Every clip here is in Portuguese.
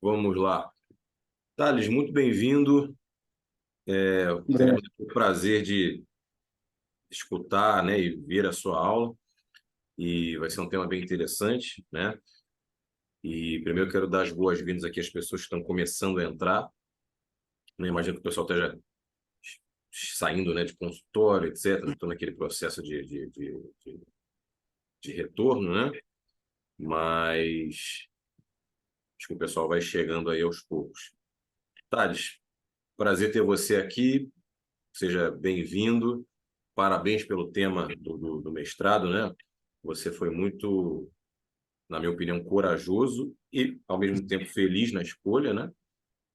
Vamos lá. Thales, muito bem-vindo. Obrigado. Teremos o prazer de escutar, né, e ver a sua aula. E vai ser um tema bem interessante, né? E primeiro eu quero dar as boas-vindas aqui às pessoas que estão começando a entrar. Né? Imagino que o pessoal esteja saindo, né, de consultório, etc. Estou naquele processo de retorno, né? Mas acho que o pessoal vai chegando aí aos poucos. Thales, prazer ter você aqui. Seja bem-vindo. Parabéns pelo tema do mestrado, né? Você foi muito, na minha opinião, corajoso e, ao mesmo tempo, feliz na escolha, né?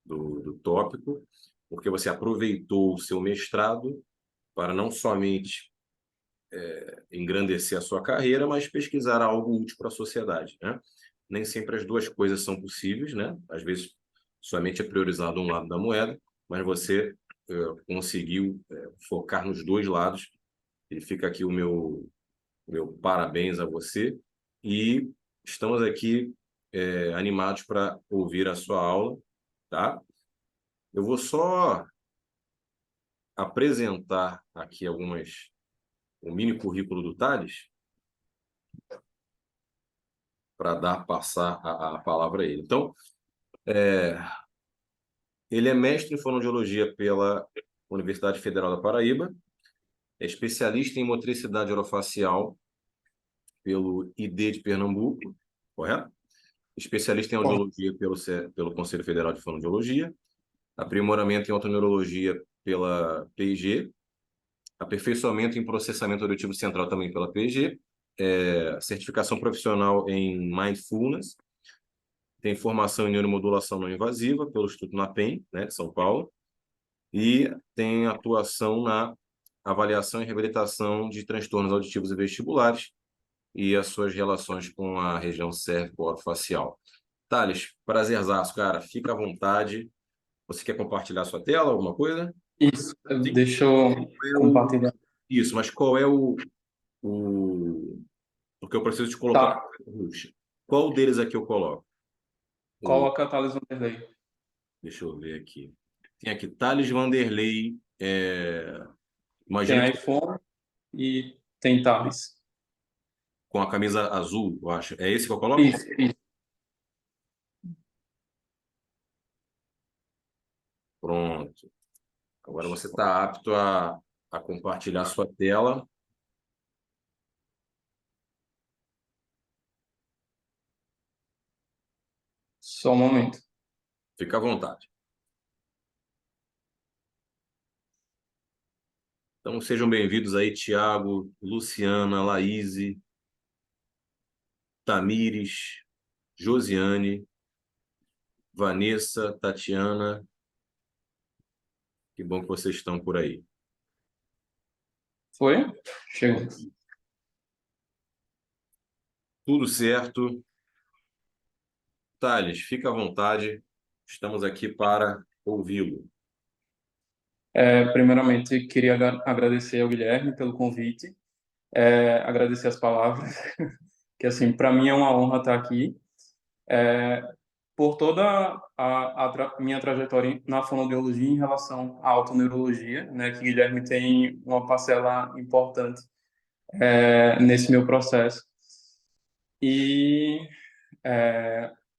Do tópico, porque você aproveitou o seu mestrado para não somente engrandecer a sua carreira, mas pesquisar algo útil para a sociedade, né? Nem sempre as duas coisas são possíveis, né? Às vezes, somente é priorizado um lado da moeda, mas você conseguiu focar nos dois lados. E fica aqui o meu parabéns a você e estamos aqui animados para ouvir a sua aula, tá? Eu vou só apresentar aqui um mini currículo do Thales para passar a palavra a ele. Então, ele é mestre em fonoaudiologia pela Universidade Federal da Paraíba, é especialista em motricidade orofacial pelo ID de Pernambuco, correto? Especialista em audiologia pelo Conselho Federal de Fonoaudiologia, aprimoramento em otoneurologia pela PIG, aperfeiçoamento em processamento auditivo central também pela PIG, certificação profissional em Mindfulness, tem formação em neuromodulação não invasiva pelo Instituto NAPEM, né, de São Paulo, e tem atuação na avaliação e reabilitação de transtornos auditivos e vestibulares e as suas relações com a região cérvico-orofacial. Thales, prazerzaço, cara. Fica à vontade. Você quer compartilhar sua tela, alguma coisa? Isso, Sim. deixa eu É compartilhar. Isso, mas qual é o... Porque eu preciso te colocar. Tá, Puxa, qual deles aqui eu coloco? O... coloca a Thales Vanderlei. Deixa eu ver aqui. Tem aqui Thales Vanderlei. Imagino Tem que iPhone e tem Thales. com a camisa azul, eu acho. É esse que eu coloco? Isso. Pronto. Agora você está apto a compartilhar sua tela. Só um momento. Fica à vontade. Então, sejam bem-vindos aí, Tiago, Luciana, Laís, Tamires, Josiane, Vanessa, Tatiana. Que bom que vocês estão por aí. Foi? Chegou. Tudo certo. Thales, fica à vontade. Estamos aqui para ouvi-lo. Primeiramente, queria agradecer ao Guilherme pelo convite, agradecer as palavras, que assim, para mim é uma honra estar aqui. Por toda minha trajetória na fonoaudiologia em relação à autoneurologia, né, que Guilherme tem uma parcela importante nesse meu processo. E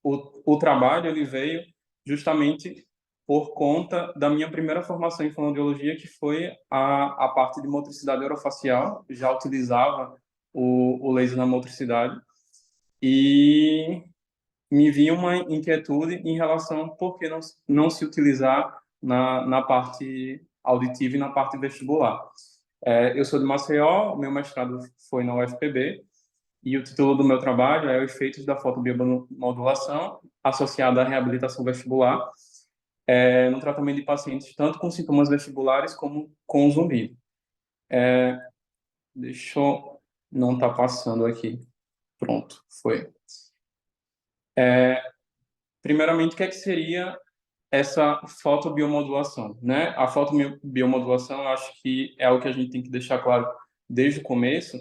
o trabalho ele veio justamente por conta da minha primeira formação em fonoaudiologia, que foi a parte de motricidade orofacial. Já utilizava o laser na motricidade e me vinha uma inquietude em relação por que não se utilizar na parte auditiva e na parte vestibular. Eu sou de Maceió, meu mestrado foi na UFPB, e o título do meu trabalho é Os efeitos da fotobiomodulação associada à reabilitação vestibular no tratamento de pacientes tanto com sintomas vestibulares como com zumbido. Deixa eu... Não está passando aqui. Pronto, foi. Primeiramente, o que é que seria essa fotobiomodulação, né? A fotobiomodulação, eu acho que é algo que a gente tem que deixar claro desde o começo,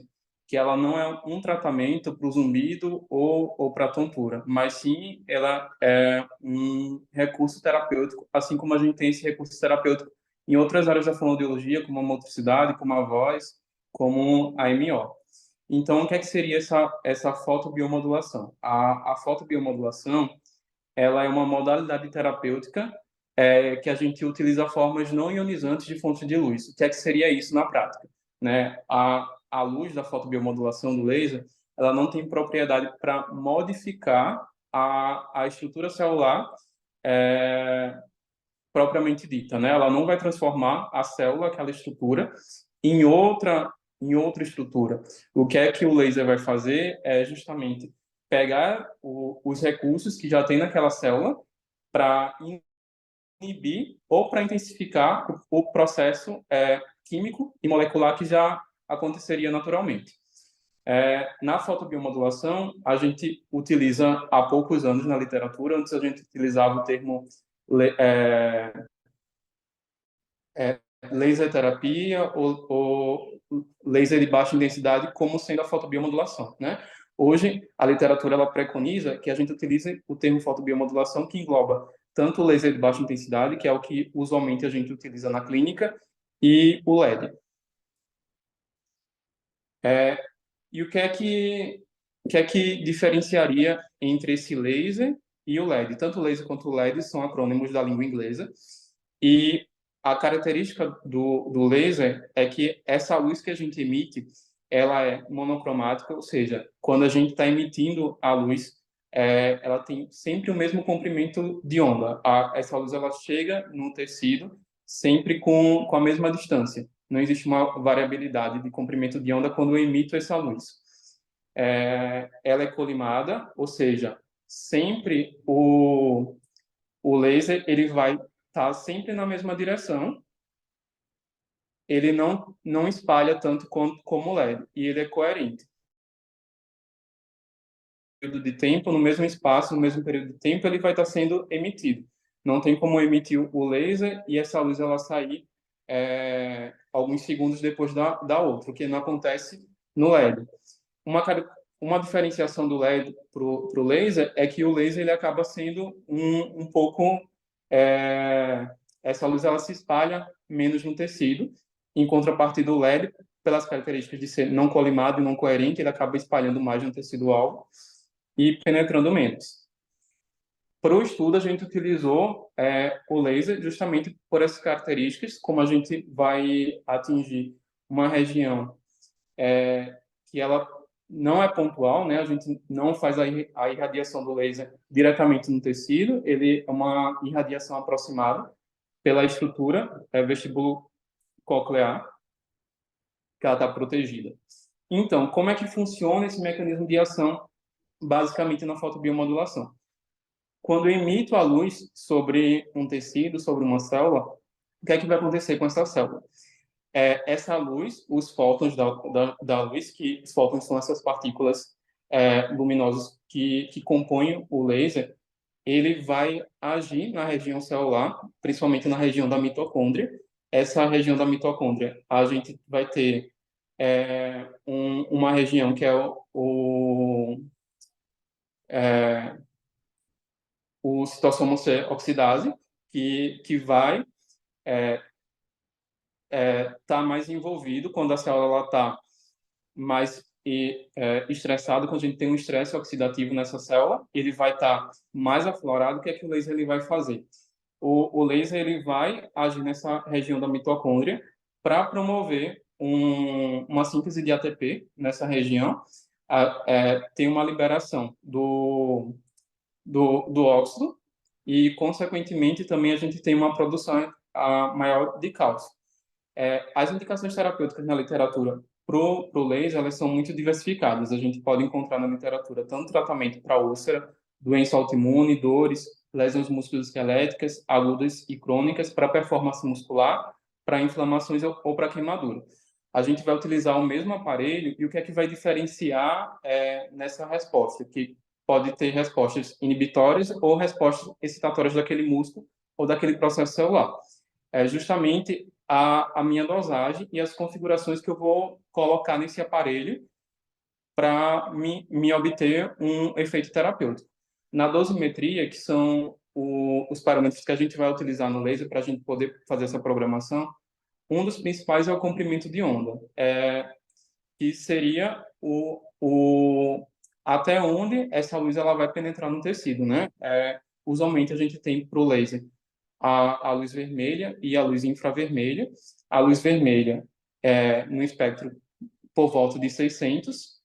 que ela não é um tratamento para o zumbido ou para a tontura, mas sim ela é um recurso terapêutico, assim como a gente tem esse recurso terapêutico em outras áreas da fonoaudiologia, como a motricidade, como a voz, como a MO. Então, o que é que seria essa fotobiomodulação? A fotobiomodulação, ela é uma modalidade terapêutica que a gente utiliza formas não ionizantes de fonte de luz. O que é que seria isso na prática? Né? A luz da fotobiomodulação do laser, ela não tem propriedade para modificar a estrutura celular é, propriamente dita, né? Ela não vai transformar a célula, aquela estrutura, em outra estrutura. O que é que o laser vai fazer é justamente pegar os recursos que já tem naquela célula para inibir ou para intensificar o processo químico e molecular que já aconteceria naturalmente. Na fotobiomodulação, a gente utiliza há poucos anos na literatura, antes a gente utilizava o termo laser terapia ou laser de baixa intensidade como sendo a fotobiomodulação, né? Hoje, a literatura ela preconiza que a gente utilize o termo fotobiomodulação, que engloba tanto o laser de baixa intensidade, que é o que usualmente a gente utiliza na clínica, e o LED. E o que é que diferenciaria entre esse laser e o LED? Tanto o laser quanto o LED são acrônimos da língua inglesa, e a característica do laser é que essa luz que a gente emite, ela é monocromática, ou seja, quando a gente está emitindo a luz, ela tem sempre o mesmo comprimento de onda. Essa luz ela chega no tecido sempre com a mesma distância. Não existe uma variabilidade de comprimento de onda quando eu emito essa luz. Ela é colimada, ou seja, sempre o laser ele vai estar sempre na mesma direção, ele não espalha tanto como o LED, e ele é coerente. No período de tempo, no mesmo espaço, no mesmo período de tempo, ele vai estar sendo emitido. Não tem como emitir o laser e essa luz ela sair alguns segundos depois da outra, o que não acontece no LED. Uma diferenciação do LED para o laser é que o laser ele acaba sendo um pouco essa luz ela se espalha menos no tecido, em contrapartida do LED, pelas características de ser não colimado e não coerente, ele acaba espalhando mais no tecido alvo e penetrando menos. Para o estudo, a gente utilizou o laser justamente por essas características, como a gente vai atingir uma região que ela não é pontual, né? A gente não faz a irradiação do laser diretamente no tecido, ele é uma irradiação aproximada pela estrutura vestíbulo coclear, que ela está protegida. Então, como é que funciona esse mecanismo de ação, basicamente na fotobiomodulação? Quando eu emito a luz sobre um tecido, sobre uma célula, o que é que vai acontecer com essa célula? Essa luz, os fótons da luz, que os fótons são essas partículas luminosas que compõem o laser, ele vai agir na região celular, principalmente na região da mitocôndria. Essa região da mitocôndria, a gente vai ter uma região que é o citossomo C oxidase, que vai tá mais envolvido quando a célula está mais estressada, quando a gente tem um estresse oxidativo nessa célula, ele vai estar mais aflorado. O que é que o laser ele vai fazer? O laser ele vai agir nessa região da mitocôndria para promover uma síntese de ATP nessa região. Tem uma liberação do óxido e, consequentemente, também a gente tem uma produção maior de cálcio. As indicações terapêuticas na literatura pro laser, elas são muito diversificadas. A gente pode encontrar na literatura tanto tratamento para úlcera, doença autoimune, dores, lesões musculoesqueléticas, agudas e crônicas, para performance muscular, para inflamações ou para queimadura. A gente vai utilizar o mesmo aparelho e o que é que vai diferenciar nessa resposta? Que pode ter respostas inibitórias ou respostas excitatórias daquele músculo ou daquele processo celular. Justamente a minha dosagem e as configurações que eu vou colocar nesse aparelho para me obter um efeito terapêutico. Na dosimetria, que são os parâmetros que a gente vai utilizar no laser para a gente poder fazer essa programação, um dos principais é o comprimento de onda, que seria até onde essa luz ela vai penetrar no tecido, né? Usualmente a gente tem para o laser a luz vermelha e a luz infravermelha. A luz vermelha no espectro por volta de 600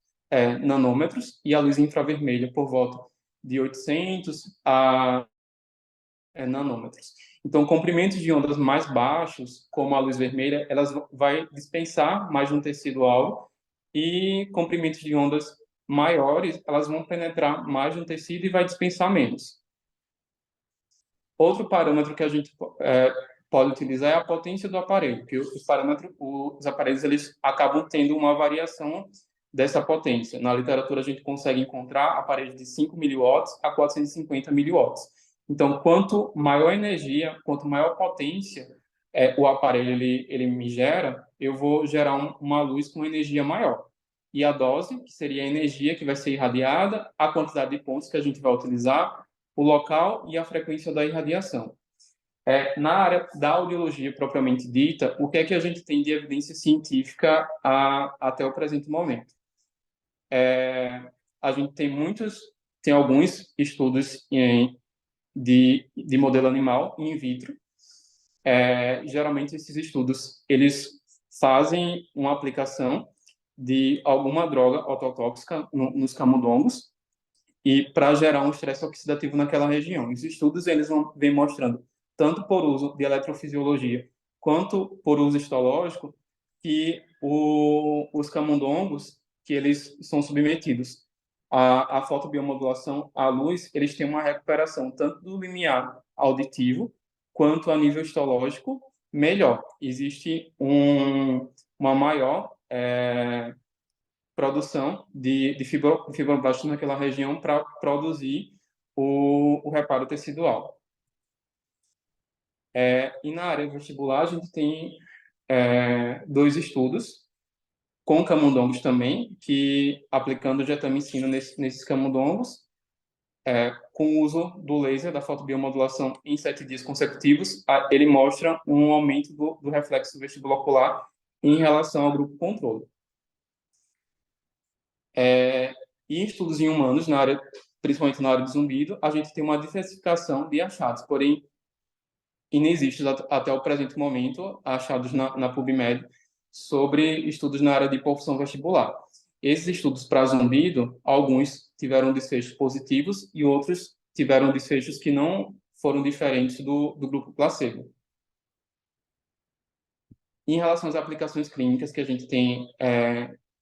nanômetros e a luz infravermelha por volta de 800 nanômetros. Então, comprimentos de ondas mais baixos, como a luz vermelha, elas vai dispensar mais no tecido alvo, e comprimentos de ondas maiores, elas vão penetrar mais no tecido e vai dispensar menos. Outro parâmetro que a gente pode utilizar é a potência do aparelho, que os aparelhos eles acabam tendo uma variação dessa potência. Na literatura a gente consegue encontrar aparelhos de 5 miliwatts a 450 miliwatts. Então, quanto maior energia, quanto maior potência o aparelho ele me gera, eu vou gerar uma luz com energia maior. E a dose, que seria a energia que vai ser irradiada, a quantidade de pontos que a gente vai utilizar, o local e a frequência da irradiação. Na área da audiologia propriamente dita, o que é que a gente tem de evidência científica até o presente momento? A gente tem alguns estudos de modelo animal in vitro. Geralmente esses estudos eles fazem uma aplicação de alguma droga ototóxica nos camundongos e para gerar um estresse oxidativo naquela região. Os estudos eles vêm mostrando, tanto por uso de eletrofisiologia quanto por uso histológico, que os camundongos que eles são submetidos à fotobiomodulação à luz, eles têm uma recuperação tanto do limiar auditivo quanto a nível histológico melhor. Existe uma maior produção de fibroblastos naquela região para produzir o reparo tecidual. E na área vestibular, a gente tem 2 estudos com camundongos também, que aplicando getamicina nesses camundongos, com o uso do laser, da fotobiomodulação em 7 dias consecutivos, ele mostra um aumento do reflexo vestibulocular em relação ao grupo controle. E em estudos em humanos, principalmente na área de zumbido, a gente tem uma diversificação de achados, porém inexistes até o presente momento achados na PubMed sobre estudos na área de perfusão vestibular. Esses estudos para zumbido, alguns tiveram desfechos positivos e outros tiveram desfechos que não foram diferentes do grupo placebo. Em relação às aplicações clínicas que a gente tem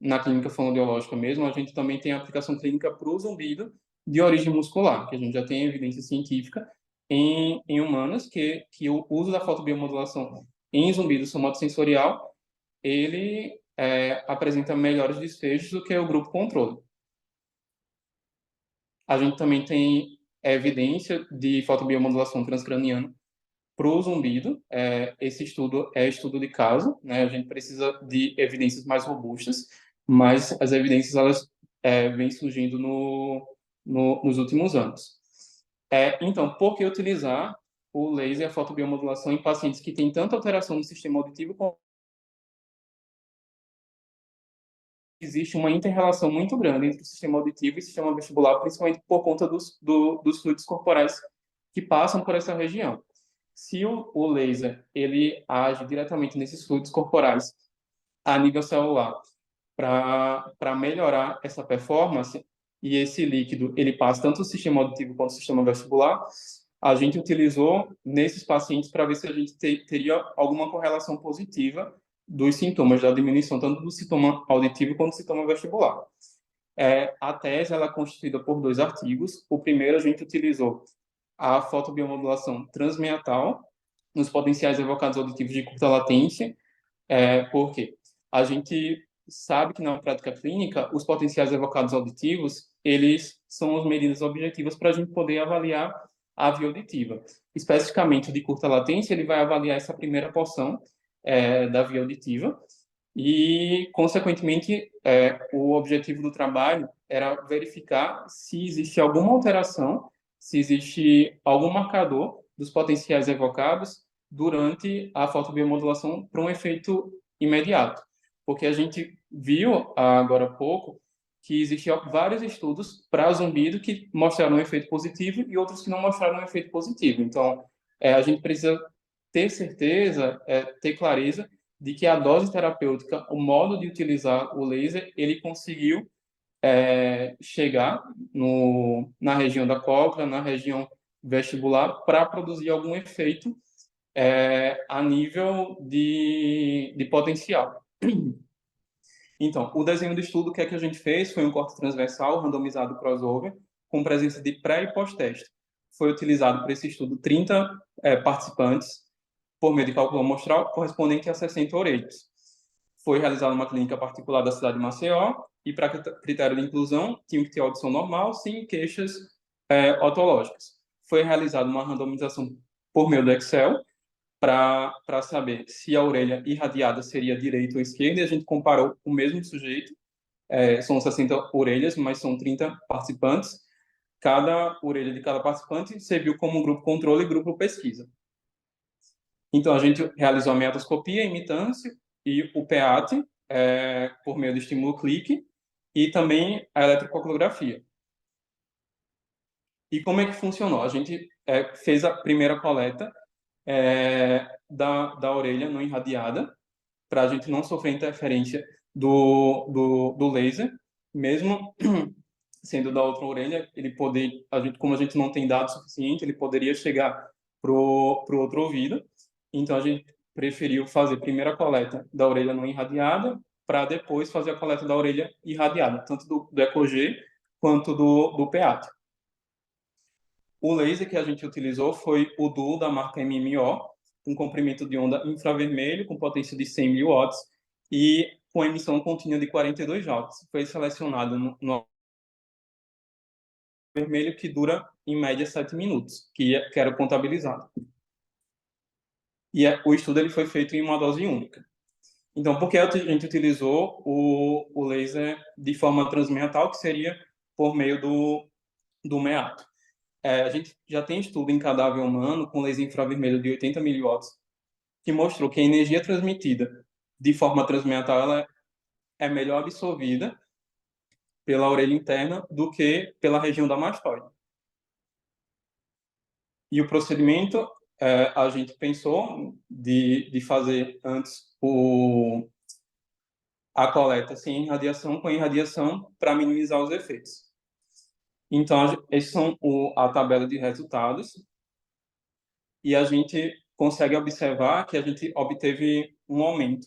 na clínica fonoaudiológica mesmo, a gente também tem a aplicação clínica para o zumbido de origem muscular, que a gente já tem evidência científica em humanos que o uso da fotobiomodulação em zumbido somatosensorial, ele apresenta melhores desfechos do que o grupo controle. A gente também tem evidência de fotobiomodulação transcraniana para o zumbido. Esse estudo é estudo de caso, né? A gente precisa de evidências mais robustas, mas as evidências elas vêm surgindo nos últimos anos. Então, por que utilizar o laser e a fotobiomodulação em pacientes que têm tanta alteração no sistema auditivo como existe uma inter-relação muito grande entre o sistema auditivo e o sistema vestibular, principalmente por conta dos fluidos corporais que passam por essa região. Se o laser ele age diretamente nesses fluidos corporais a nível celular para melhorar essa performance, e esse líquido ele passa tanto o sistema auditivo quanto o sistema vestibular, a gente utilizou nesses pacientes para ver se a gente teria alguma correlação positiva dos sintomas da diminuição tanto do sintoma auditivo quanto do sintoma vestibular. A tese ela é constituída por 2 artigos. O primeiro a gente utilizou a fotobiomodulação transmeatal nos potenciais evocados auditivos de curta latência, porque a gente sabe que na prática clínica os potenciais evocados auditivos eles são as medidas objetivas para a gente poder avaliar a via auditiva. Especificamente de curta latência, ele vai avaliar essa primeira porção da via auditiva, E, consequentemente, o objetivo do trabalho era verificar se existe alguma alteração, se existe algum marcador dos potenciais evocados durante a fotobiomodulação para um efeito imediato. Porque a gente viu agora há pouco que existiam vários estudos para zumbido que mostraram um efeito positivo e outros que não mostraram um efeito positivo. Então, a gente precisa ter certeza, ter clareza de que a dose terapêutica, o modo de utilizar o laser, ele conseguiu chegar na região da cóclea, na região vestibular, para produzir algum efeito a nível de potencial. Então, o desenho do estudo, o que é que a gente fez? Foi um corte transversal, randomizado crossover, com presença de pré e pós-teste. Foi utilizado para esse estudo 30 participantes, por meio de cálculo amostral, correspondente a 60 orelhas. Foi realizada uma clínica particular da cidade de Maceió, e para critério de inclusão, tinha que ter audição normal, sem queixas otológicas. Foi realizada uma randomização por meio do Excel, para saber se a orelha irradiada seria direita ou esquerda, e a gente comparou o mesmo sujeito, são 60 orelhas, mas são 30 participantes, cada orelha de cada participante serviu como grupo controle e grupo pesquisa. Então, a gente realizou a metoscopia, a imitância e o PEAT, por meio do estímulo clique, e também a eletrococulografia. E como é que funcionou? A gente fez a primeira coleta da orelha não irradiada, para a gente não sofrer interferência do laser, mesmo sendo da outra orelha, como a gente não tem dados suficiente, ele poderia chegar pro outro ouvido. Então a gente preferiu fazer primeiro a coleta da orelha não irradiada, para depois fazer a coleta da orelha irradiada, tanto do ECOG quanto do PEAT. O laser que a gente utilizou foi o Duo da marca MMO, com comprimento de onda infravermelho, com potência de 100 mil watts e com emissão contínua de 42 watts. Foi selecionado no vermelho, que dura em média 7 minutos, que era contabilizado. E o estudo ele foi feito em uma dose única. Então, por que a gente utilizou o laser de forma transmeatal, que seria por meio do meato? A gente já tem estudo em cadáver humano com laser infravermelho de 80 miliwatts, que mostrou que a energia transmitida de forma transmeatal ela é melhor absorvida pela orelha interna do que pela região da mastoide. E o procedimento, a gente pensou de fazer antes a coleta sem irradiação, com irradiação, para minimizar os efeitos. Então, esses são a tabela de resultados, e a gente consegue observar que a gente obteve um aumento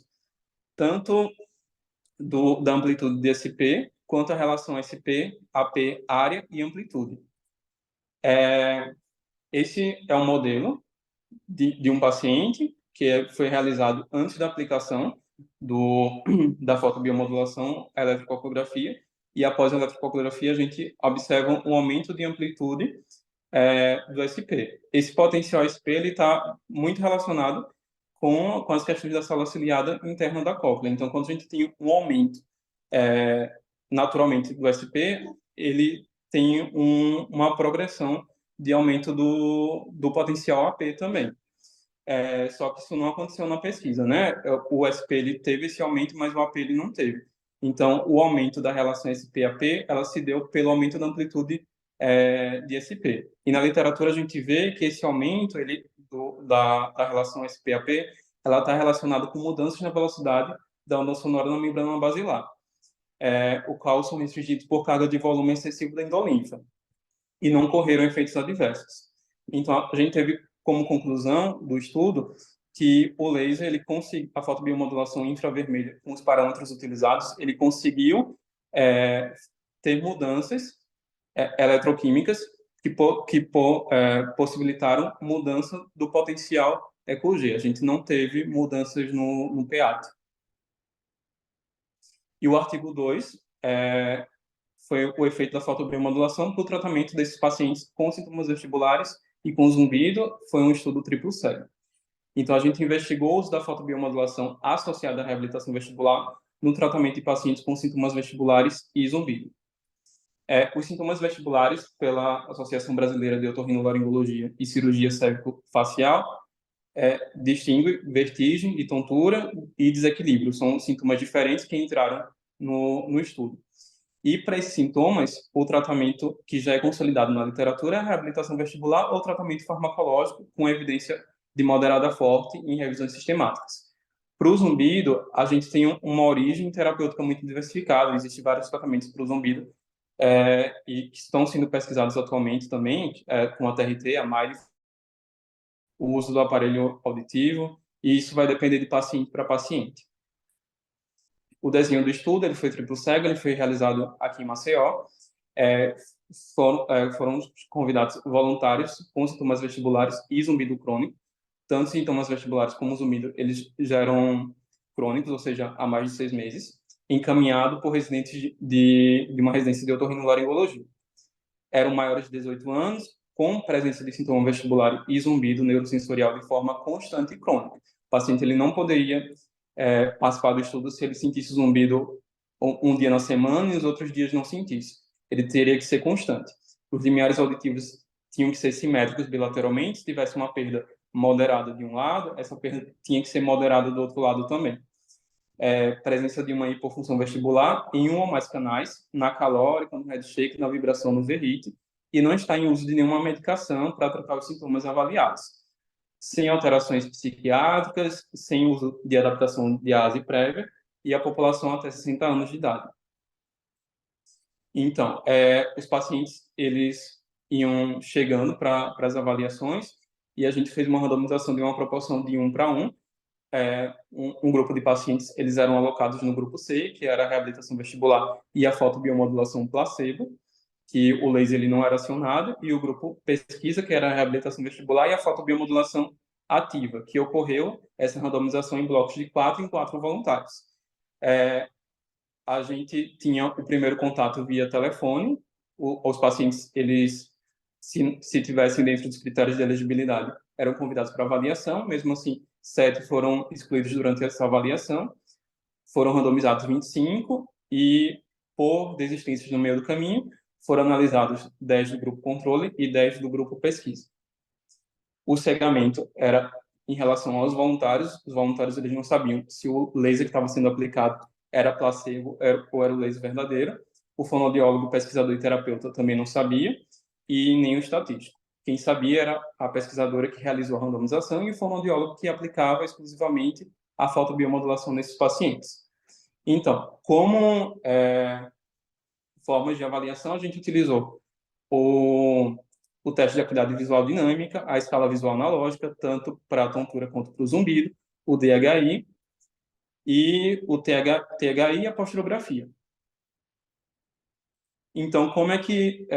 tanto da amplitude de SP, quanto a relação SP, AP, área e amplitude. Esse é um modelo de um paciente que foi realizado antes da aplicação da fotobiomodulação, a eletrococulografia, e após a eletrococulografia a gente observa um aumento de amplitude do SP. Esse potencial SP está muito relacionado com as questões da célula ciliada interna da cóclea. Então, quando a gente tem um aumento naturalmente do SP, ele tem uma progressão de aumento do potencial AP também. Só que isso não aconteceu na pesquisa, né? O SP ele teve esse aumento, mas o AP ele não teve. Então, o aumento da relação SP-AP, ela se deu pelo aumento da amplitude de SP. E na literatura a gente vê que esse aumento da relação SP-AP, ela está relacionada com mudanças na velocidade da onda sonora na membrana basilar, o qual são restringidos por carga de volume excessivo da endolinfa, e não ocorreram efeitos adversos. Então, a gente teve como conclusão do estudo que o laser, a fotobiomodulação infravermelha, com os parâmetros utilizados, ele conseguiu ter mudanças eletroquímicas que possibilitaram mudança do potencial ECOG. A gente não teve mudanças no PEAT. E o artigo 2 foi o efeito da fotobiomodulação para o tratamento desses pacientes com sintomas vestibulares e com zumbido. Foi um estudo triplo cego. Então, a gente investigou o uso da fotobiomodulação associada à reabilitação vestibular no tratamento de pacientes com sintomas vestibulares e zumbido. Os sintomas vestibulares, pela Associação Brasileira de Otorrinolaringologia e Cirurgia Cérvico-Facial, distingue vertigem e tontura e desequilíbrio. São sintomas diferentes que entraram no estudo. E para esses sintomas, o tratamento que já é consolidado na literatura é a reabilitação vestibular ou tratamento farmacológico com evidência de moderada a forte em revisões sistemáticas. Para o zumbido, a gente tem uma origem terapêutica muito diversificada. Existem vários tratamentos para o zumbido e que estão sendo pesquisados atualmente também, com a TRT, a MAILE, o uso do aparelho auditivo, e isso vai depender de paciente para paciente. O desenho do estudo ele foi triplo cego, ele foi realizado aqui em Maceió. Foram convidados voluntários com sintomas vestibulares e zumbido crônico. Tanto sintomas vestibulares como zumbido, eles já eram crônicos, ou seja, há mais de 6 meses, encaminhado por residentes de uma residência de otorrinolaringologia. Eram maiores de 18 anos, com presença de sintoma vestibular e zumbido neurosensorial de forma constante e crônica. O paciente ele não poderia participar do estudo se ele sentisse zumbido um dia na semana e os outros dias não sentisse. Ele teria que ser constante. Os limiares auditivos tinham que ser simétricos bilateralmente. Se tivesse uma perda moderada de um lado, essa perda tinha que ser moderada do outro lado também. Presença de uma hipofunção vestibular em um ou mais canais, na calórica, no head shake, na vibração, no verrite, e não está em uso de nenhuma medicação para tratar os sintomas avaliados. Sem alterações psiquiátricas, sem uso de adaptação de ASE prévia, e a população até 60 anos de idade. Então, os pacientes, eles iam chegando para as avaliações, e a gente fez uma randomização de uma proporção de 1 para 1. Um grupo de pacientes, eles eram alocados no grupo C, que era a reabilitação vestibular e a fotobiomodulação placebo, que o laser ele não era acionado, e o grupo pesquisa, que era a reabilitação vestibular e a fotobiomodulação ativa, que ocorreu essa randomização em blocos de 4 em 4 voluntários. A gente tinha o primeiro contato via telefone. Os pacientes, eles, se tivessem dentro dos critérios de elegibilidade, eram convidados para avaliação. Mesmo assim, 7 foram excluídos durante essa avaliação. Foram randomizados 25 e, por desistências no meio do caminho, foram analisados 10 do grupo controle e 10 do grupo pesquisa. O cegamento era em relação aos voluntários. Os voluntários eles não sabiam se o laser que estava sendo aplicado era placebo ou era o laser verdadeiro. O fonoaudiólogo, pesquisador e terapeuta também não sabia, e nem o estatístico. Quem sabia era a pesquisadora que realizou a randomização e o fonoaudiólogo que aplicava exclusivamente a fotobiomodulação nesses pacientes. Então, como formas de avaliação, a gente utilizou o teste de acuidade visual dinâmica, a escala visual analógica, tanto para a tontura quanto para o zumbido, o DHI e o THI e a posturografia. Então, como é que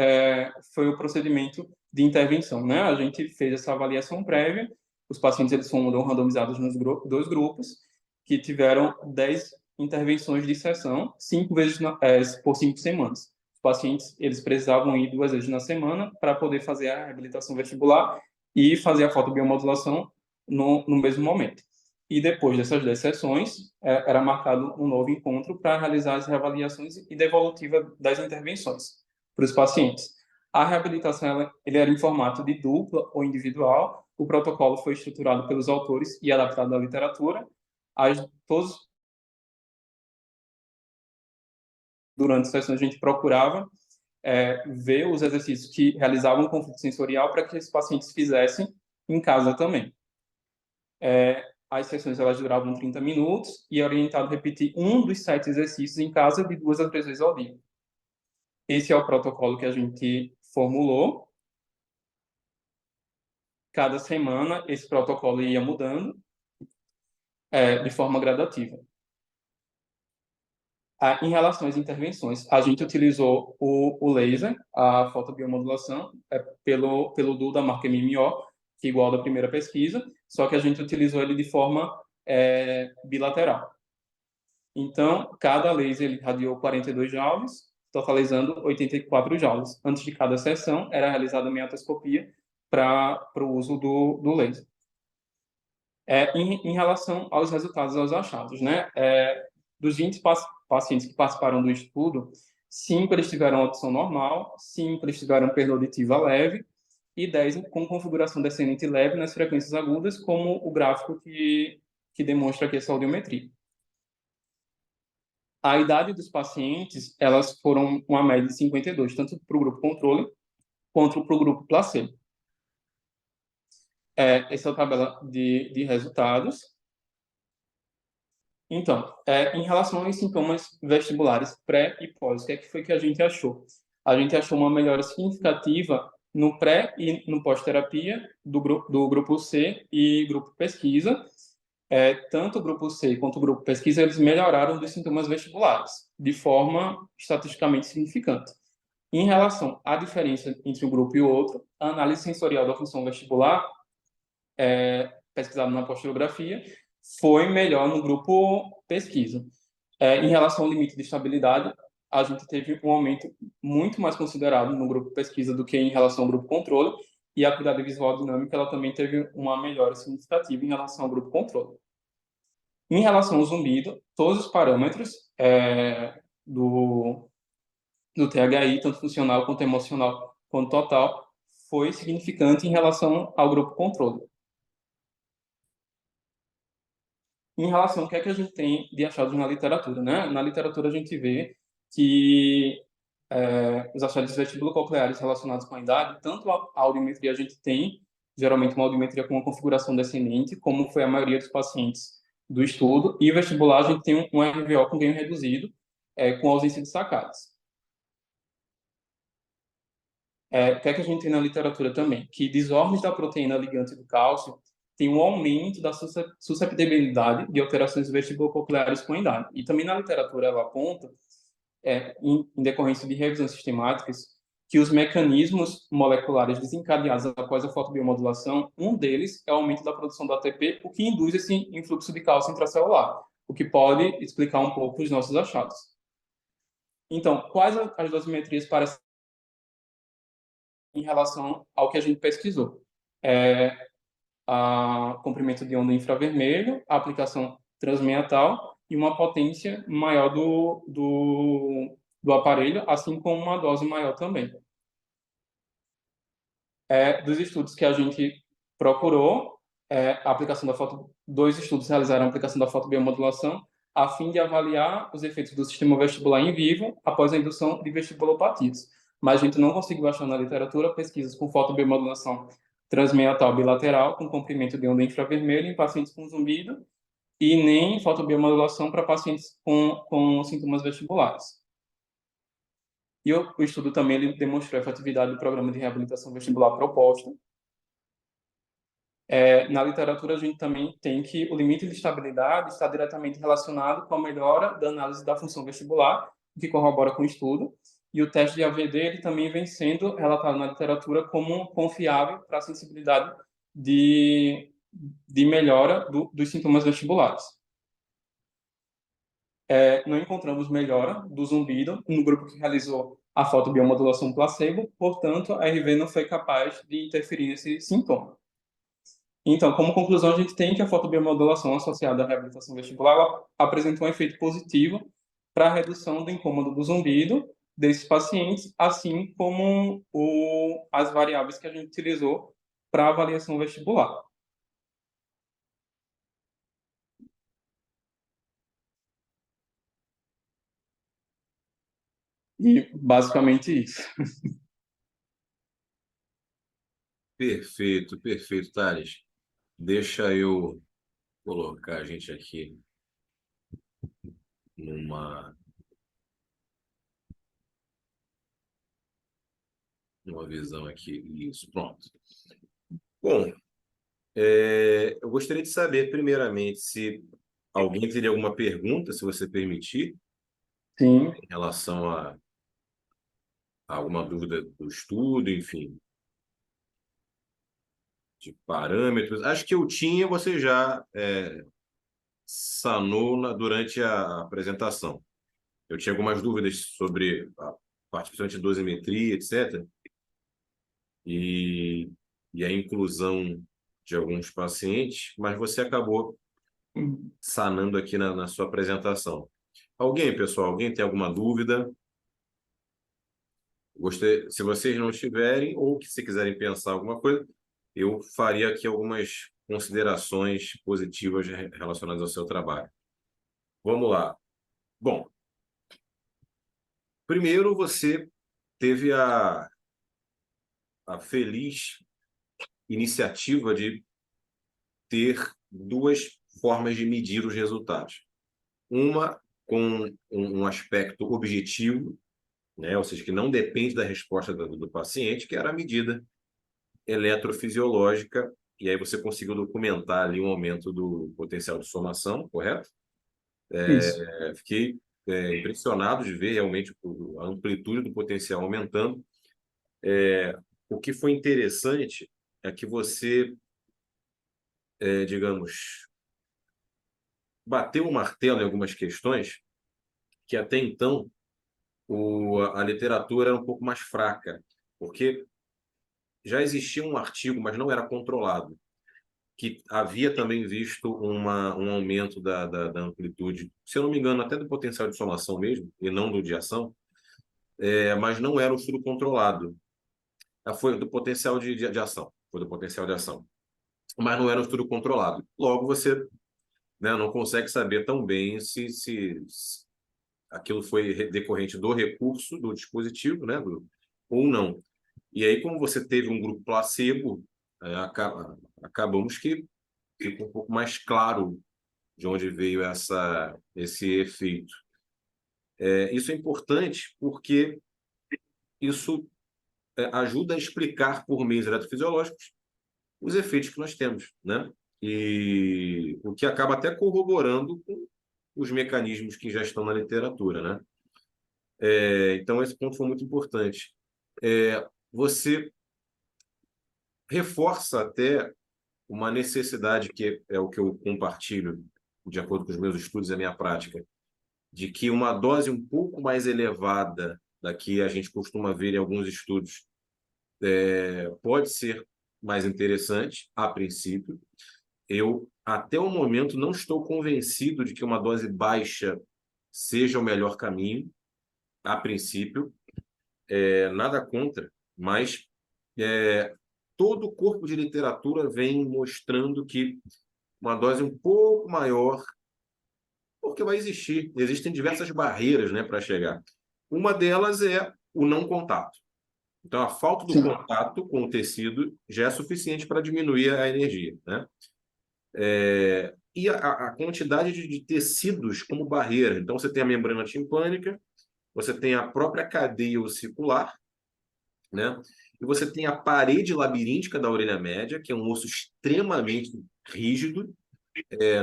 foi o procedimento de intervenção, né? A gente fez essa avaliação prévia, os pacientes eles foram randomizados nos dois grupos, que tiveram 10 intervenções de sessão, 5 vezes por 5 semanas. Os pacientes eles precisavam ir 2 vezes na semana para poder fazer a reabilitação vestibular e fazer a fotobiomodulação no mesmo momento. E depois dessas 10 sessões, era marcado um novo encontro para realizar as reavaliações e devolutiva das intervenções para os pacientes. A reabilitação ele era em formato de dupla ou individual. O protocolo foi estruturado pelos autores e adaptado à literatura. Durante as sessões, a gente procurava ver os exercícios que realizavam conflito sensorial para que esses pacientes fizessem em casa também. As sessões elas duravam 30 minutos e é orientado a repetir um dos 7 exercícios em casa de 2 a 3 vezes ao dia. Esse é o protocolo que a gente formulou. Cada semana, esse protocolo ia mudando de forma gradativa. Em relação às intervenções, a gente utilizou o laser, a fotobiomodulação, pelo DUL da marca MMO, que é igual da primeira pesquisa, só que a gente utilizou ele de forma bilateral. Então, cada laser ele irradiou 42 joules, totalizando 84 joules. Antes de cada sessão, era realizada a meiotoscopia para o uso do laser. Em relação aos resultados, aos achados, né? Dos 20 pacientes que participaram do estudo, 5 eles tiveram audição normal, 5 eles tiveram perda auditiva leve e 10 com configuração descendente leve nas frequências agudas, como o gráfico que demonstra aqui essa audiometria. A idade dos pacientes, elas foram uma média de 52, tanto para o grupo controle quanto para o grupo placebo. Essa é a tabela de resultados. Então, em relação aos sintomas vestibulares pré e pós, o que foi que a gente achou? A gente achou uma melhora significativa no pré e no pós-terapia do grupo C e grupo pesquisa. Tanto o grupo C quanto o grupo pesquisa, eles melhoraram dos sintomas vestibulares, de forma estatisticamente significante. Em relação à diferença entre um grupo e o outro, a análise sensorial da função vestibular, pesquisada na posturografia, foi melhor no grupo pesquisa. Em relação ao limite de estabilidade, a gente teve um aumento muito mais considerado no grupo pesquisa do que em relação ao grupo controle, e a acuidade visual dinâmica ela também teve uma melhora significativa em relação ao grupo controle. Em relação ao zumbido, todos os parâmetros do THI, tanto funcional quanto emocional quanto total, foi significante em relação ao grupo controle. Em relação ao que é que a gente tem de achados na literatura, né? Na literatura a gente vê que os achados vestibulo-cocleares relacionados com a idade, tanto a audiometria a gente tem, geralmente uma audiometria com uma configuração descendente, como foi a maioria dos pacientes do estudo, e o vestibular a gente tem um RVO com ganho reduzido, com ausência de sacadas. O que é que a gente tem na literatura também? Que desordens da proteína ligante do cálcio tem um aumento da susceptibilidade de alterações vestibulo-cocleares com a idade. E também na literatura ela aponta, em decorrência de revisões sistemáticas, que os mecanismos moleculares desencadeados após a fotobiomodulação, um deles é o aumento da produção do ATP, o que induz esse influxo de cálcio intracelular, o que pode explicar um pouco os nossos achados. Então, quais as dosimetrias parecem em relação ao que a gente pesquisou? A comprimento de onda infravermelho, a aplicação transmeatal e uma potência maior do aparelho, assim como uma dose maior também. Dos estudos que a gente procurou, a aplicação da dois estudos realizaram a aplicação da fotobiomodulação a fim de avaliar os efeitos do sistema vestibular em vivo após a indução de vestibulopatias. Mas a gente não conseguiu achar na literatura pesquisas com fotobiomodulação transmeatal bilateral com comprimento de onda infravermelho em pacientes com zumbido e nem fotobiomodulação para pacientes com sintomas vestibulares. E o estudo também ele demonstrou a efetividade do programa de reabilitação vestibular proposto. Na literatura, a gente também tem que o limite de estabilidade está diretamente relacionado com a melhora da análise da função vestibular, o que corrobora com o estudo. E o teste de AVD ele também vem sendo relatado na literatura como confiável para a sensibilidade de melhora dos sintomas vestibulares. Não encontramos melhora do zumbido no grupo que realizou a fotobiomodulação placebo, portanto, a RV não foi capaz de interferir nesse sintoma. Então, como conclusão, a gente tem que a fotobiomodulação associada à reabilitação vestibular ela apresentou um efeito positivo para a redução do incômodo do zumbido desses pacientes, assim como as variáveis que a gente utilizou para a avaliação vestibular. E basicamente isso. Perfeito, perfeito, Thales. Deixa eu colocar a gente aqui numa visão aqui. Isso, pronto. Bom, eu gostaria de saber, primeiramente, se alguém teria alguma pergunta, se você permitir, Sim. em relação a alguma dúvida do estudo, enfim, de parâmetros. Acho que eu tinha, você já sanou durante a apresentação. Eu tinha algumas dúvidas sobre a participação de dosimetria, etc. E a inclusão de alguns pacientes, mas você acabou sanando aqui na sua apresentação. Alguém, pessoal, alguém tem alguma dúvida? Gostei, se vocês não tiverem, ou que se quiserem pensar alguma coisa, eu faria aqui algumas considerações positivas relacionadas ao seu trabalho. Vamos lá. Bom, primeiro você teve a feliz iniciativa de ter duas formas de medir os resultados. Uma com um aspecto objetivo, né? Ou seja, que não depende da resposta do paciente, que era a medida eletrofisiológica, e aí você conseguiu documentar ali um aumento do potencial de somação, correto? Isso. Fiquei impressionado de ver realmente a amplitude do potencial aumentando. O que foi interessante é que você, digamos, bateu o martelo em algumas questões que até então a literatura era um pouco mais fraca, porque já existia um artigo, mas não era controlado, que havia também visto um aumento da amplitude, se eu não me engano, até do potencial de somação mesmo, e não do de ação, mas não era um estudo controlado. Foi do potencial de ação, foi do potencial de ação, mas não era um estudo controlado. Logo, você, né, não consegue saber tão bem se aquilo foi decorrente do recurso do dispositivo, né, ou não. E aí, como você teve um grupo placebo, acabamos que fica um pouco mais claro de onde veio esse efeito. Isso é importante porque isso ajuda a explicar por meios eletrofisiológicos os efeitos que nós temos, né? E o que acaba até corroborando com os mecanismos que já estão na literatura, né? Então, esse ponto foi muito importante. Você reforça até uma necessidade que é o que eu compartilho, de acordo com os meus estudos e a minha prática, de que uma dose um pouco mais elevada da que a gente costuma ver em alguns estudos pode ser mais interessante, a princípio. Eu, até o momento, não estou convencido de que uma dose baixa seja o melhor caminho, a princípio. Nada contra, mas todo o corpo de literatura vem mostrando que uma dose um pouco maior, porque existem diversas barreiras, né, para chegar. Uma delas é o não contato. Então, a falta do Sim. contato com o tecido já é suficiente para diminuir a energia, né? E a quantidade de tecidos como barreira. Então, você tem a membrana timpânica, você tem a própria cadeia ossicular, né? E você tem a parede labiríntica da orelha média, que é um osso extremamente rígido.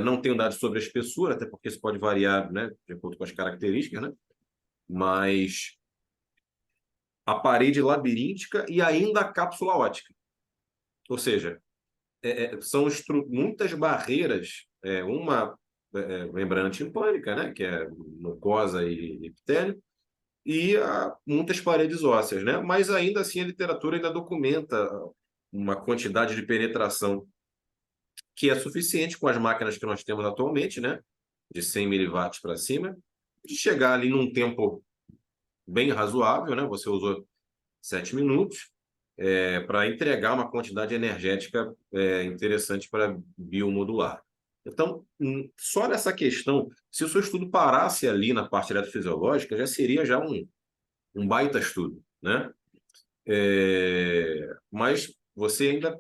Não tenho dados sobre a espessura, até porque isso pode variar, né, de acordo com as características, né? Mas a parede labiríntica e ainda a cápsula óptica. Ou seja, são muitas barreiras, uma membrana timpânica, né, que é mucosa e epitélio, e muitas paredes ósseas, né? Mas ainda assim a literatura ainda documenta uma quantidade de penetração que é suficiente com as máquinas que nós temos atualmente, né, de 100 miliwatts para cima, de chegar ali num tempo bem razoável, né? Você usou 7 minutos, para entregar uma quantidade energética interessante para biomodular. Então, só nessa questão, se o seu estudo parasse ali na parte eletrofisiológica, já seria já um baita estudo, né? Mas você ainda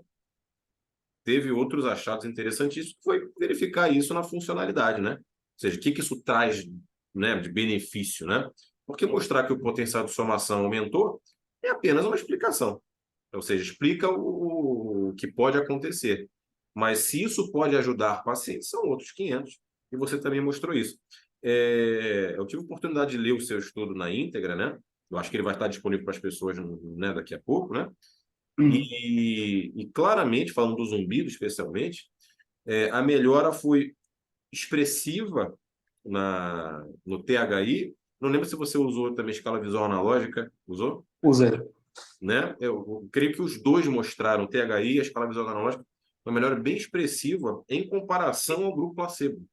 teve outros achados interessantíssimos, que foi verificar isso na funcionalidade, né? Ou seja, o que isso traz, né, de benefício, né? Porque mostrar que o potencial de somação aumentou é apenas uma explicação. Ou seja, explica o que pode acontecer. Mas se isso pode ajudar pacientes, são outros 500. E você também mostrou isso. Eu tive a oportunidade de ler o seu estudo na íntegra, né? Eu acho que ele vai estar disponível para as pessoas, né, daqui a pouco, né? E claramente, falando do zumbido especialmente, a melhora foi expressiva no THI. Não lembro se você usou também escala visual analógica. Usou? Usei. Né? Eu creio que os dois mostraram, o THI e a escala visual analógica, uma melhora bem expressiva em comparação ao grupo placebo.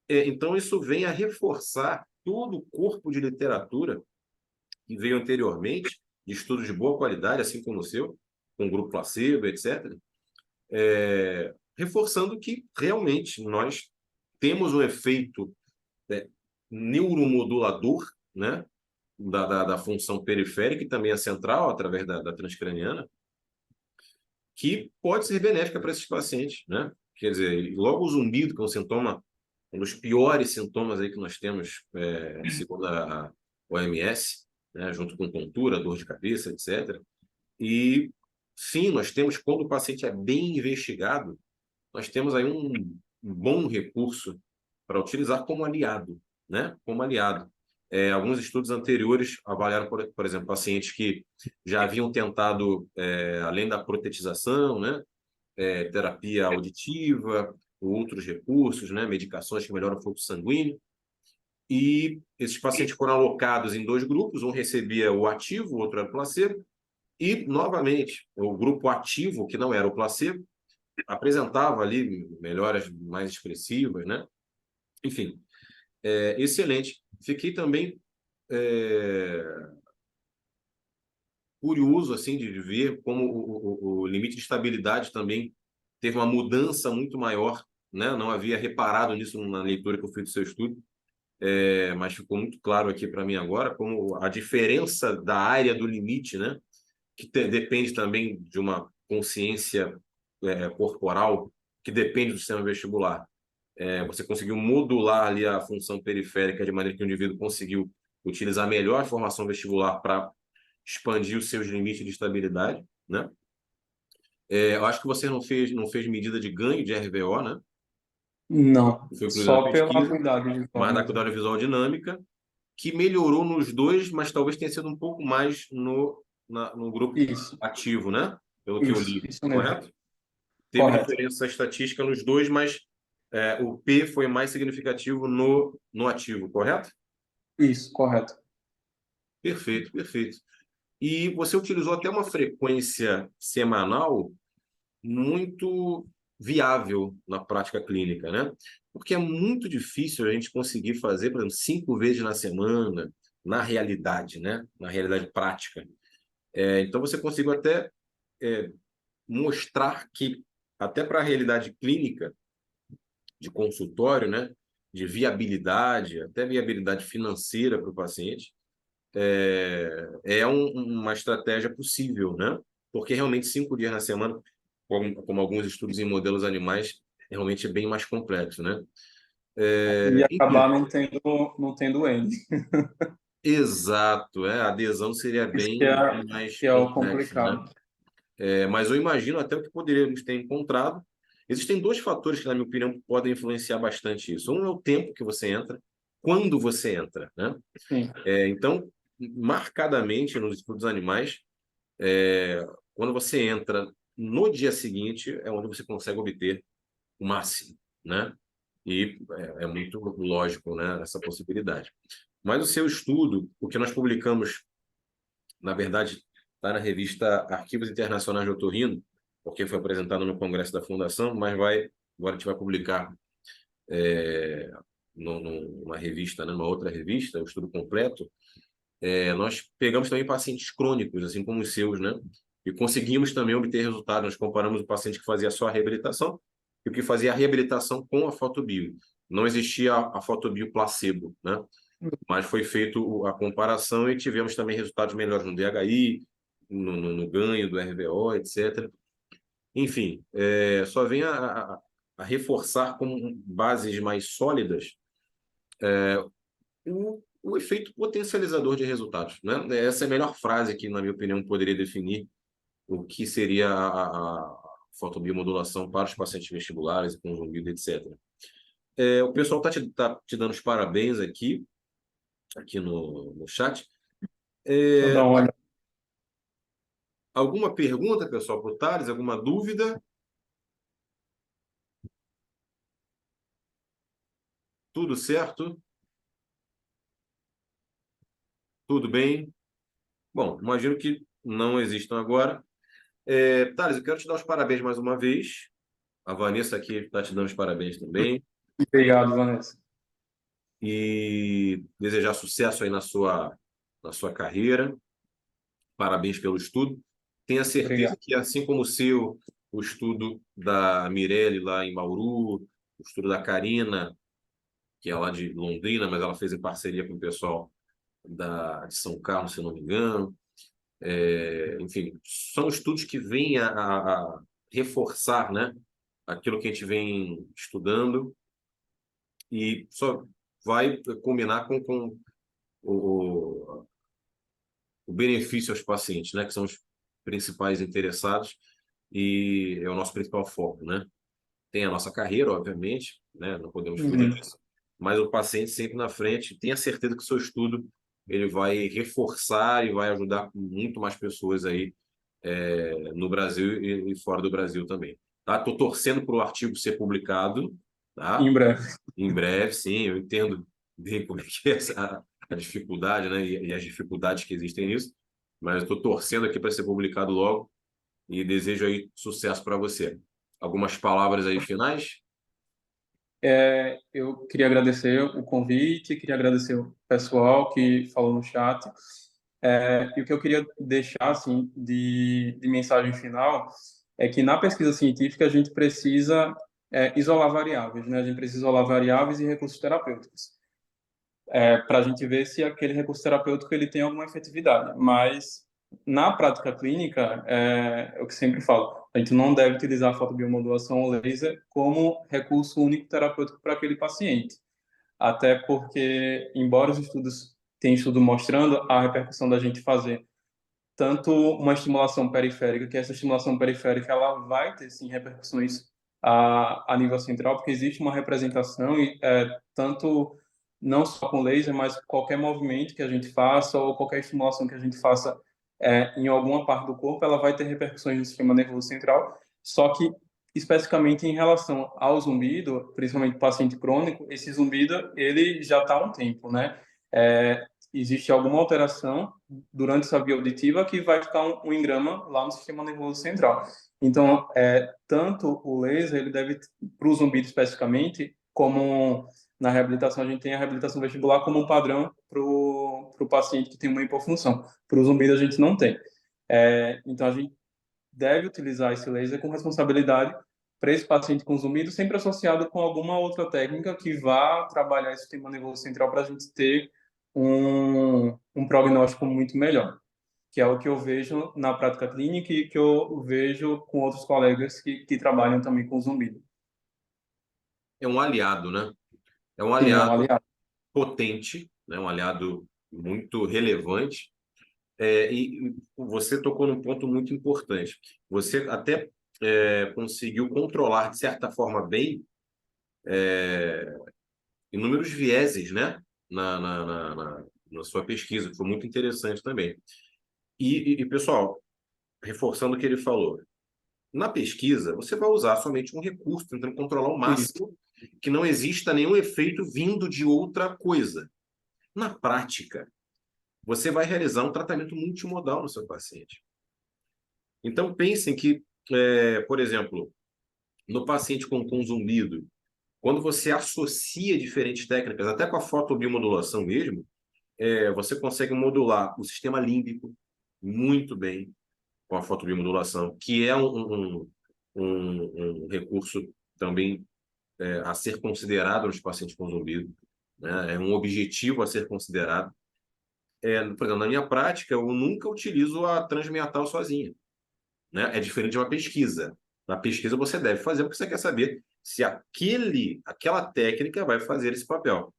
Então, isso vem a reforçar todo o corpo de literatura que veio anteriormente, de estudos de boa qualidade, assim como o seu, com grupo placebo, etc., reforçando que realmente nós temos um efeito neuromodulador, né, da função periférica e também a central, através da transcraniana, que pode ser benéfica para esses pacientes, né? Quer dizer, logo o zumbido, que é um sintoma, um dos piores sintomas aí que nós temos, segundo a OMS, né, junto com tontura, dor de cabeça, etc. E, sim, nós temos, quando o paciente é bem investigado, nós temos aí um bom recurso para utilizar como aliado, né? Como aliado. Alguns estudos anteriores avaliaram, por exemplo, pacientes que já haviam tentado, além da protetização, né? Terapia auditiva, outros recursos, né? Medicações que melhoram o fluxo sanguíneo. E esses pacientes foram alocados em dois grupos, um recebia o ativo, o outro era o placebo, e, novamente, o grupo ativo, que não era o placebo, apresentava ali melhoras mais expressivas, né? Enfim, excelente. Fiquei também curioso assim de ver como o limite de estabilidade também teve uma mudança muito maior, né? Não havia reparado nisso na leitura que eu fiz do seu estudo, mas ficou muito claro aqui para mim agora como a diferença da área do limite, né? Que depende também de uma consciência corporal, que depende do sistema vestibular. Você conseguiu modular ali a função periférica de maneira que o indivíduo conseguiu utilizar melhor a formação vestibular para expandir os seus limites de estabilidade, né? Eu acho que você não fez medida de ganho de RVO, né? Não, Foi incluído na só pela pesquisa, acuidade visual mas da mesmo. acuidade visual dinâmica, que melhorou nos dois, mas talvez tenha sido um pouco mais no grupo Isso, ativo, né? Pelo que eu isso, li, isso mesmo. correto? Teve Correto. diferença estatística nos dois, mas o P foi mais significativo no ativo, correto? Isso, correto. Perfeito, perfeito. E você utilizou até uma frequência semanal muito viável na prática clínica, né? Porque é muito difícil a gente conseguir fazer, por exemplo, 5 vezes na semana, na realidade, né? Na realidade prática. Então, você conseguiu até mostrar que, até para a realidade clínica, de consultório, né? De viabilidade, até viabilidade financeira para o paciente, uma estratégia possível, né? Porque realmente 5 dias na semana, como alguns estudos em modelos animais, realmente é bem mais complexo, né? E Enfim, acabar não tendo N. exato, a adesão seria Isso bem mais que é o complexa, né? complicado. Mas eu imagino até o que poderíamos ter encontrado. Existem dois fatores que, na minha opinião, podem influenciar bastante isso. Um é o tempo que você entra, quando você entra, né? Sim, Então, marcadamente nos estudos animais, quando você entra no dia seguinte, é onde você consegue obter o máximo, né? E é muito lógico, né, essa possibilidade. Mas o seu estudo, o que nós publicamos, na verdade, está na revista Arquivos Internacionais de Otorrino, porque foi apresentado no Congresso da Fundação, mas agora a gente vai publicar numa revista, né, numa outra revista, o estudo completo. Nós pegamos também pacientes crônicos, assim como os seus, né? E conseguimos também obter resultados. Nós comparamos o paciente que fazia só a reabilitação e o que fazia a reabilitação com a fotobio. Não existia a fotobio placebo, né? Mas foi feito a comparação e tivemos também resultados melhores no DHI, no ganho do RVO, etc. Enfim, só vem a reforçar com bases mais sólidas o efeito potencializador de resultados, né? Essa é a melhor frase que, na minha opinião, poderia definir o que seria a fotobiomodulação para os pacientes vestibulares, com zumbido, etc. O pessoal tá te dando os parabéns aqui no chat. vou dar uma olhada. Alguma pergunta, pessoal, para o Thales? Alguma dúvida? Tudo certo? Tudo bem? Bom, imagino que não existam agora. Thales, eu quero te dar os parabéns mais uma vez. A Vanessa aqui está te dando os parabéns também. Obrigado, Vanessa. E desejar sucesso aí na sua carreira. Parabéns pelo estudo. Tenha certeza Obrigado. que, assim como o estudo da Mirelle lá em Bauru, o estudo da Karina, que é lá de Londrina, mas ela fez em parceria com o pessoal de São Carlos, se não me engano. Enfim, são estudos que vêm a reforçar, né, aquilo que a gente vem estudando e só vai combinar com o, o benefício aos pacientes, né, que são os principais interessados e é o nosso principal foco, né? Tem a nossa carreira, obviamente, né, não podemos fugir Uhum. disso, mas o paciente sempre na frente. Tenha certeza que o seu estudo ele vai reforçar e vai ajudar muito mais pessoas aí no Brasil e fora do Brasil também. Tá? Estou torcendo para o artigo ser publicado, tá? Em breve. Em breve, sim, eu entendo bem como é que é a dificuldade, né? E as dificuldades que existem nisso, mas estou torcendo aqui para ser publicado logo e desejo aí sucesso para você. Algumas palavras aí finais? Eu queria agradecer o convite, queria agradecer o pessoal que falou no chat. E o que eu queria deixar assim de mensagem final é que na pesquisa científica a gente precisa isolar variáveis, né? A gente precisa isolar variáveis e recursos terapêuticos para a gente ver se aquele recurso terapêutico ele tem alguma efetividade. Mas na prática clínica, é o que sempre falo, a gente não deve utilizar a fotobiomodulação ou laser como recurso único terapêutico para aquele paciente. Até porque, embora os estudos tenham estudo mostrando a repercussão da gente fazer tanto uma estimulação periférica, que essa estimulação periférica ela vai ter sim repercussões a nível central, porque existe uma representação e tanto não só com laser, mas qualquer movimento que a gente faça ou qualquer estimulação que a gente faça em alguma parte do corpo, ela vai ter repercussões no sistema nervoso central. Só que especificamente em relação ao zumbido, principalmente paciente crônico, esse zumbido ele já está há um tempo, né? Existe alguma alteração durante essa via auditiva que vai ficar um engrama lá no sistema nervoso central. Então, tanto o laser, ele deve, para o zumbido especificamente, como na reabilitação, a gente tem a reabilitação vestibular como um padrão para o paciente que tem uma hipofunção. Para o zumbido, a gente não tem. Então, a gente deve utilizar esse laser com responsabilidade para esse paciente com zumbido, sempre associado com alguma outra técnica que vá trabalhar esse sistema nervoso central para a gente ter um prognóstico muito melhor, que é o que eu vejo na prática clínica e que eu vejo com outros colegas que trabalham também com zumbido. É um aliado, né? É um Sim, é um aliado aliado. potente, né? Um aliado muito relevante. E você tocou num ponto muito importante. Você até conseguiu controlar, de certa forma, bem inúmeros vieses, né? Na sua pesquisa, que foi muito interessante também. Pessoal, reforçando o que ele falou, na pesquisa, você vai usar somente um recurso, tentando controlar ao Isso. máximo que não exista nenhum efeito vindo de outra coisa. Na prática, você vai realizar um tratamento multimodal no seu paciente. Então, pensem que, por exemplo, no paciente com zumbido, quando você associa diferentes técnicas, até com a fotobiomodulação mesmo, você consegue modular o sistema límbico muito bem com a fotobiomodulação, que é um recurso também a ser considerado nos pacientes com zumbido, né? É um objetivo a ser considerado. Por exemplo, na minha prática, eu nunca utilizo a transmeatal sozinha, né? É diferente de uma pesquisa. Na pesquisa você deve fazer porque você quer saber se aquela técnica vai fazer esse papel.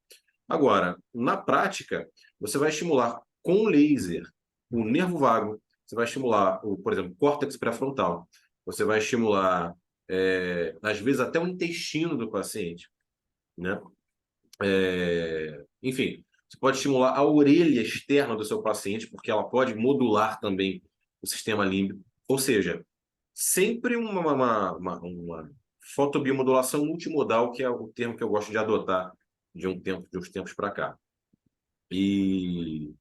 Agora, na prática, você vai estimular com laser o nervo vago, você vai estimular, por exemplo, o córtex pré-frontal, você vai estimular, às vezes, até o intestino do paciente, né? Enfim, você pode estimular a orelha externa do seu paciente, porque ela pode modular também o sistema límbico. Ou seja, sempre uma fotobiomodulação multimodal, que é o termo que eu gosto de adotar de uns tempos para cá. E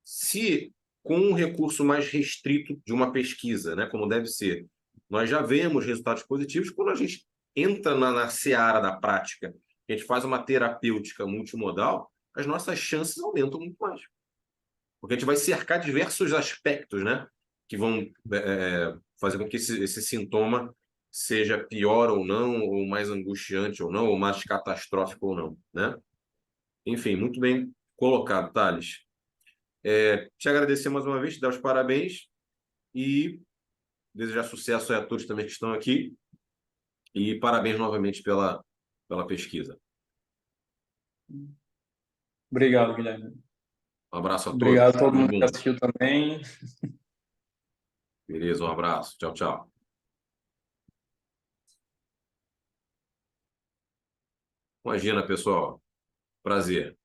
se com um recurso mais restrito de uma pesquisa, né, como deve ser. Nós já vemos resultados positivos quando a gente entra na seara da prática, a gente faz uma terapêutica multimodal, as nossas chances aumentam muito mais. Porque a gente vai cercar diversos aspectos, né, que vão fazer com que esse sintoma seja pior ou não, ou mais angustiante ou não, ou mais catastrófico ou não, né? Enfim, muito bem colocado, Thales. Te agradecer mais uma vez, te dar os parabéns e desejar sucesso a todos também que estão aqui e parabéns novamente pela pesquisa. Obrigado, Guilherme. Um abraço a todos. Obrigado a todo Tudo mundo que bom. assistiu também. Beleza, um abraço. Tchau, tchau. Imagina, pessoal. Prazer.